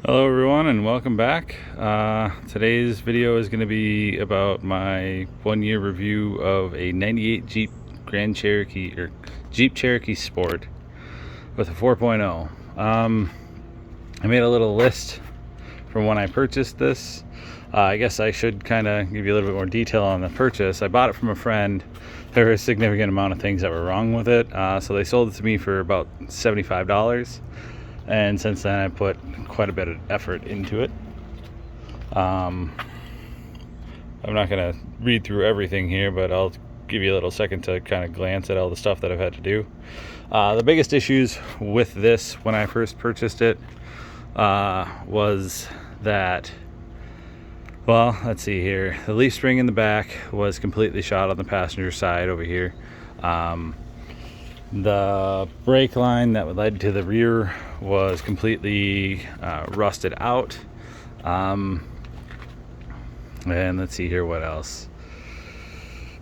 Hello everyone and welcome back. Today's video is going to be about my 1-year review of a 98 Jeep Grand Cherokee or Jeep Cherokee Sport with a 4.0. I made a little list from when I purchased this. I guess I should kind of give you a little bit more detail on the purchase. I bought it from a friend. There were a significant amount of things that were wrong with it, so they sold it to me for about $75. And since then I put quite a bit of effort into it. I'm not going to read through everything here, but I'll give you a little second to kind of glance at all the stuff that I've had to do. The biggest issues with this when I first purchased it was that, well, let's see here. The leaf spring in the back was completely shot on the passenger side over here. The brake line that led to the rear was completely rusted out. And let's see here, what else?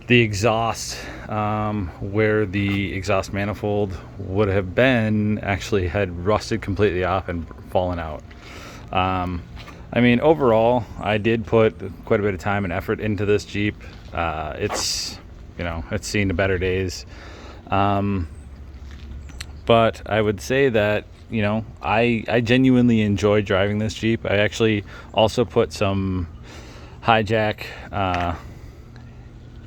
The exhaust, where the exhaust manifold would have been, actually had rusted completely off and fallen out. I mean, overall, I did put quite a bit of time and effort into this Jeep. It's seen the better days. But I would say that, I genuinely enjoy driving this Jeep. I actually also put some hijack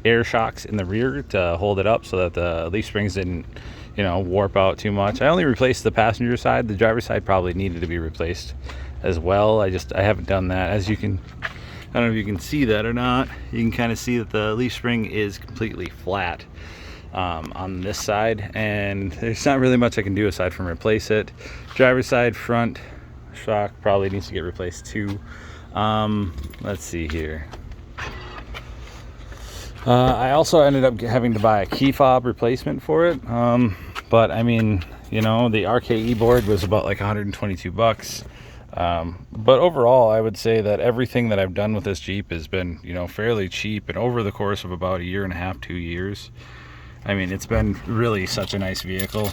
air shocks in the rear to hold it up so that the leaf springs didn't, warp out too much. I only replaced the passenger side. The driver's side probably needed to be replaced as well. I haven't done that. As you can, I don't know if you can see that or not. You can kind of see that the leaf spring is completely flat on this side, and there's not really much I can do aside from replace it. Driver's side front shock probably needs to get replaced too. Let's see here. I also ended up having to buy a key fob replacement for it, but I mean, the RKE board was about like $122. But overall, I would say that everything that I've done with this Jeep has been, fairly cheap, and over the course of about 1.5 to 2 years. I mean, it's been really such a nice vehicle.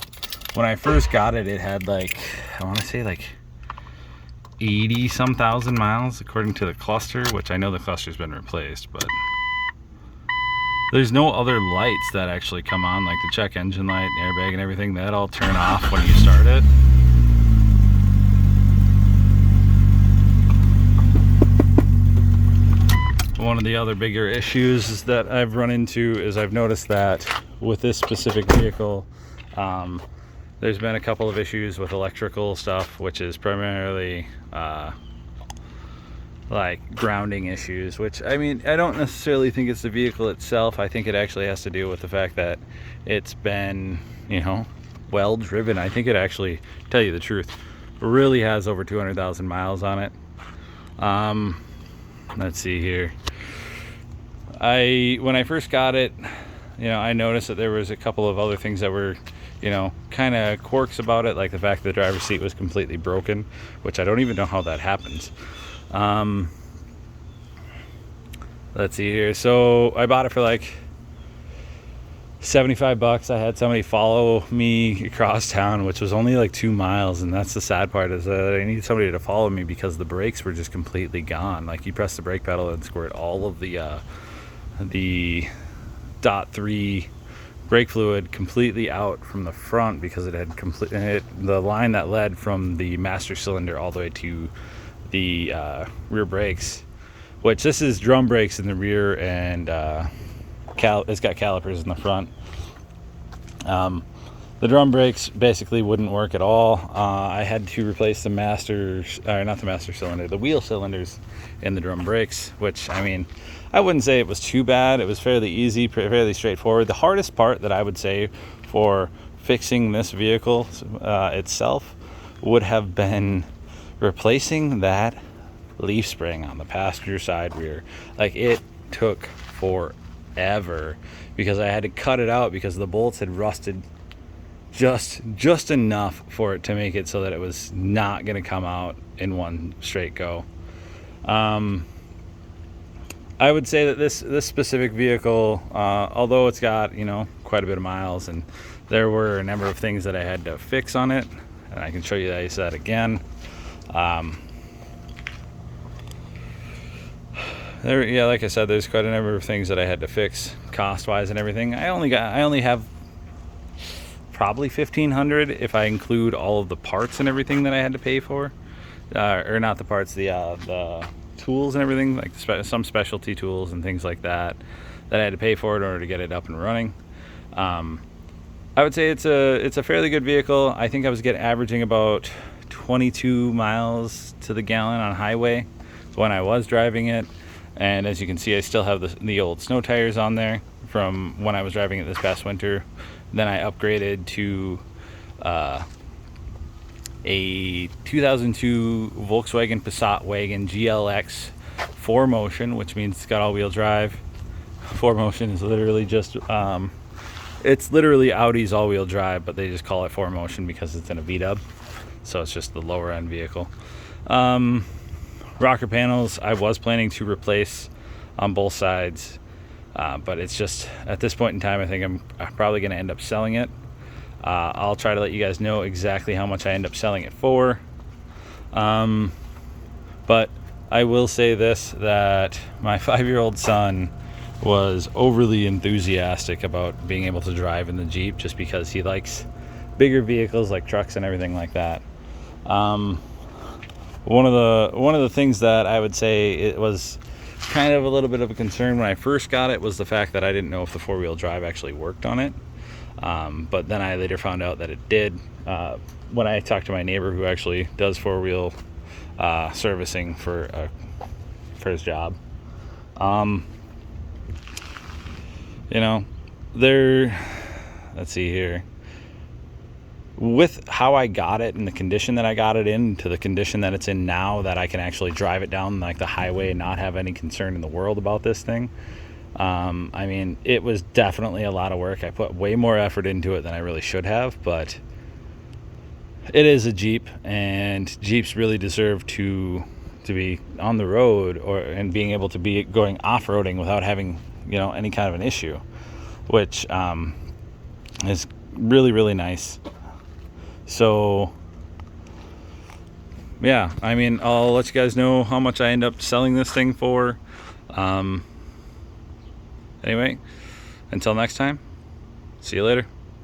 When I first got it, it had I want to say 80 some thousand miles according to the cluster, which I know the cluster's been replaced, but there's no other lights that actually come on, like the check engine light, airbag, and everything. That all turn off when you start it. One of the other bigger issues that I've run into is I've noticed that with this specific vehicle, there's been a couple of issues with electrical stuff, which is primarily like grounding issues, which, I mean, I don't necessarily think it's the vehicle itself. I think it actually has to do with the fact that it's been, well driven. I think it actually, to tell you the truth, really has over 200,000 miles on it. Let's see here. When I first got it, I noticed that there was a couple of other things that were, kind of quirks about it, like the fact that the driver's seat was completely broken, which I don't even know how that happens. Let's see here. So I bought it for like $75. I had somebody follow me across town, which was only like 2 miles, and that's the sad part, is that I needed somebody to follow me because the brakes were just completely gone. Like, you press the brake pedal and squirt all of the .3 brake fluid completely out from the front, because it had the line that led from the master cylinder all the way to the rear brakes, which this is drum brakes in the rear, and it's got calipers in the front. The drum brakes basically wouldn't work at all. I had to replace the wheel cylinders in the drum brakes, which, I mean, I wouldn't say it was too bad. It was fairly easy, fairly straightforward. The hardest part that I would say for fixing this vehicle itself would have been replacing that leaf spring on the passenger side rear. Like, it took forever because I had to cut it out because the bolts had rusted just enough for it to make it so that it was not going to come out in one straight go. I would say that this specific vehicle, although it's got, quite a bit of miles, and there were a number of things that I had to fix on it, and I can show you that again. Yeah, like I said, there's quite a number of things that I had to fix cost-wise and everything. I only have probably 1,500 if I include all of the parts and everything that I had to pay for, or not the parts, the tools and everything, like some specialty tools and things like that I had to pay for in order to get it up and running. I would say it's a fairly good vehicle. I think I was averaging about 22 miles to the gallon on highway when I was driving it. And as you can see, I still have the old snow tires on there from when I was driving it this past winter. Then I upgraded to a 2002 Volkswagen Passat wagon GLX 4Motion, which means it's got all-wheel drive. 4Motion is literally just it's literally Audi's all-wheel drive, but they just call it 4Motion because it's in a V-dub, so it's just the lower end vehicle. Rocker panels I was planning to replace on both sides, but it's just at this point in time I think I'm probably going to end up selling it. I'll try to let you guys know exactly how much I end up selling it for, but I will say this, that my 5-year-old son was overly enthusiastic about being able to drive in the Jeep just because he likes bigger vehicles like trucks and everything like that. One of the things that I would say it was kind of a little bit of a concern when I first got it was the fact that I didn't know if the 4-wheel drive actually worked on it. But then I later found out that it did when I talked to my neighbor who actually does 4-wheel servicing for his job. Let's see here. With how I got it and the condition that I got it in to the condition that it's in now, that I can actually drive it down like the highway and not have any concern in the world about this thing. I mean, it was definitely a lot of work. I put way more effort into it than I really should have, but it is a Jeep, and Jeeps really deserve to be on the road and being able to be going off-roading without having, any kind of an issue, which is really, really nice. So yeah, I mean, I'll let you guys know how much I end up selling this thing for. Anyway, until next time, see you later.